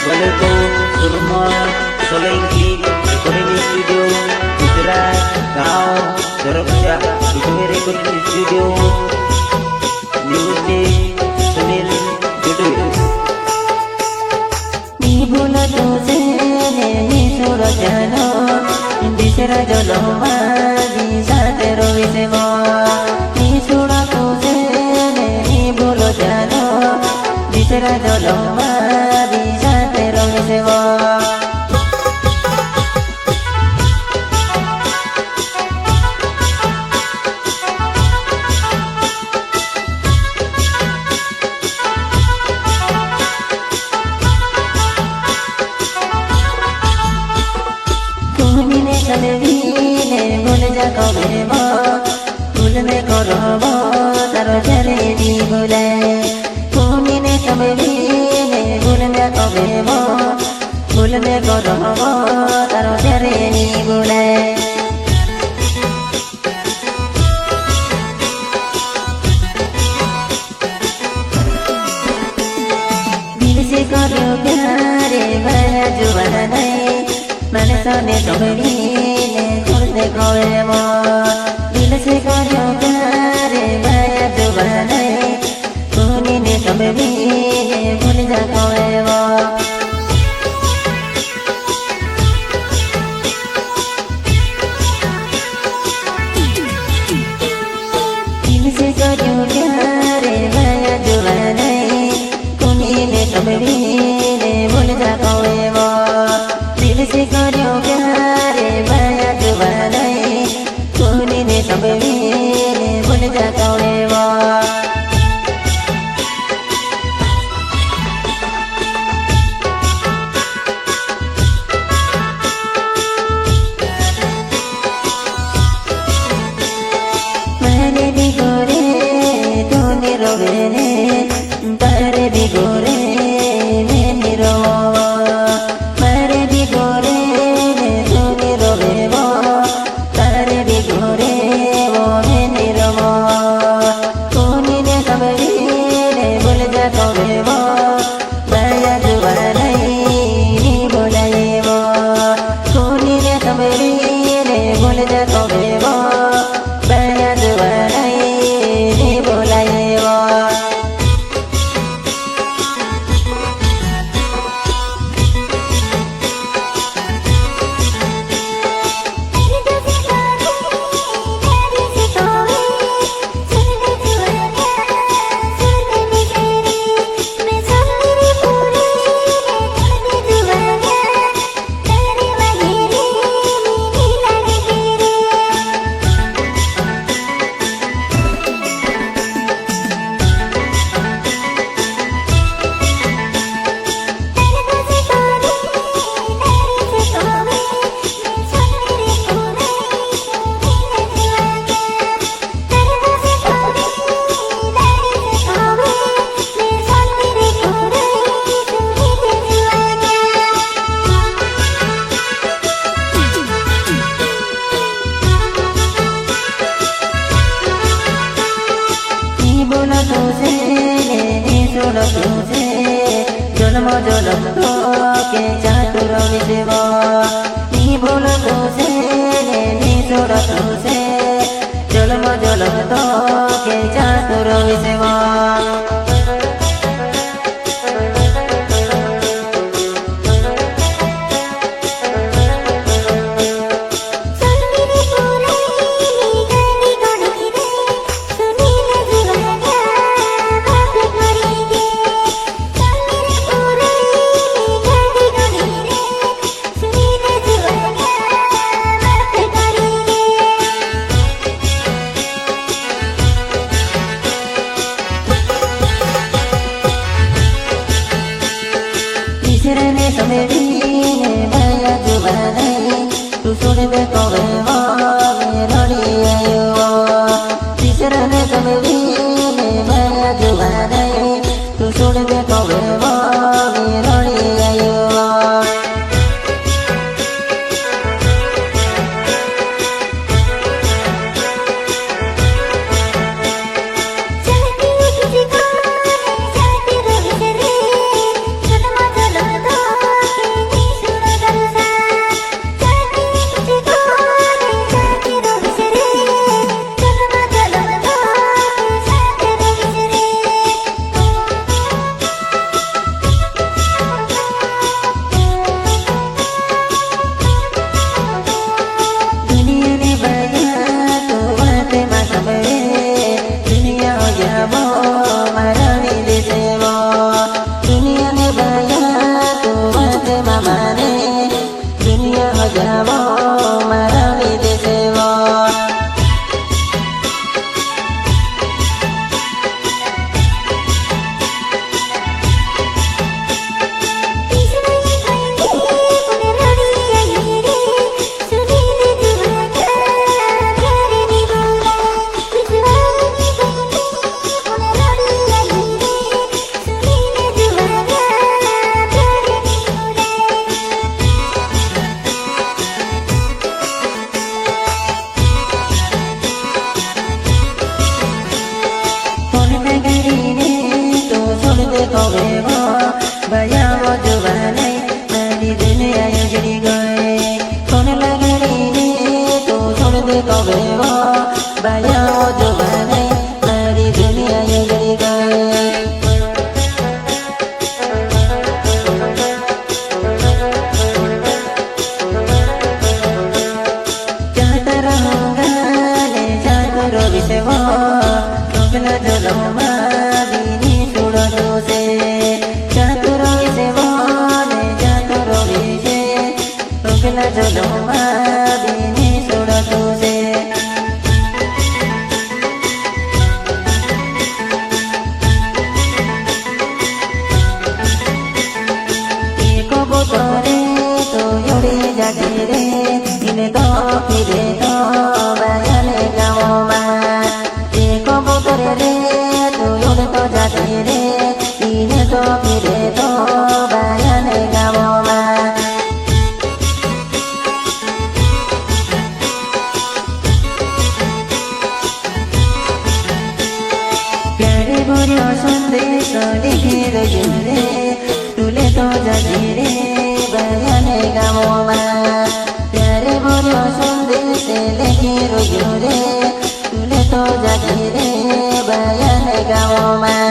Balato, Surma, Solengki, Recording Studio, Gujarat, Gao, Surabaya, Bikini Recording Studio, Music, Sunil, Judu. Ni bola to se ni sura jano, bisra jalo ma di sate rovi se mo. Ni sura to se ni bola jano, bisra jalo ma di sate rovi se mo. Salvine भूल जा कबे मो भूल में करो मो तारो चले दी भूले भूमिने salvine भूल जा कबे मो भूल में करो मो तारो चले दी भूले दिल से करो प्यार भया जुबान नहीं मन सोने तुम्हें खुद खोए मो दिल से करो प्यार माया जुबान तूने ने तुम्हें भूल जा खोए मो दिल से करो प्यार माया जुबान तूने ने तुम्हें भूल जा खोए मो दिल से करो प्यार माया जुबान तूने ने तुम्हें भूल जा खोए मो मैंने भी गोरे तूने रोवे ने तारे भी गोरे मैंने रोवा मेरे भी गोरे तूने रोवे वो तारे भी गोरे वो मैंने रोवा तूने ने सबरी ने भूल जा खोवे वो माया जुबान नहीं भूलाए वो तूने ने सबरी ने भूल जा खोवे वो माया जुबान नहीं भूलाए वो बोला तो से नी सुनो तो से जन्म जन्म तो के चातुर विदेवा नी बोला तो से नी सुनो तो से जन्म जन्म तो के चातुर विदेवा ने समय भी माया जुबान तू सुन दे कबे लड़ी आयो तीसरा ने समय भी माया जुबान तू सुन दे कबे लड़ी आयो चलती किसी को नहीं जाती रोवी से रे કહે ભયા જોવા નહીં મારી દુનિયા ઉજળી ગઈ કોણ લગડીને તું છોડ દે કહે ભયા જોવા નહીં મારી દુનિયા ઉજળી ગઈ फिरे तो बयाने गाँव में एक कबूतर रे तू उड़ तो जाती रे इन्हें तो फिरे तो बयाने गाँव में प्यारे बोलो संदेश लिखे रे तुले तो जाती रे बयाने गाँव में प्यारे बोलो संदेश लेके रोयो रे तुले तो जाती रे बयान गाँव में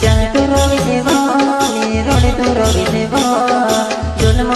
चातुरो विसे रोड तुरो विसे जुल्म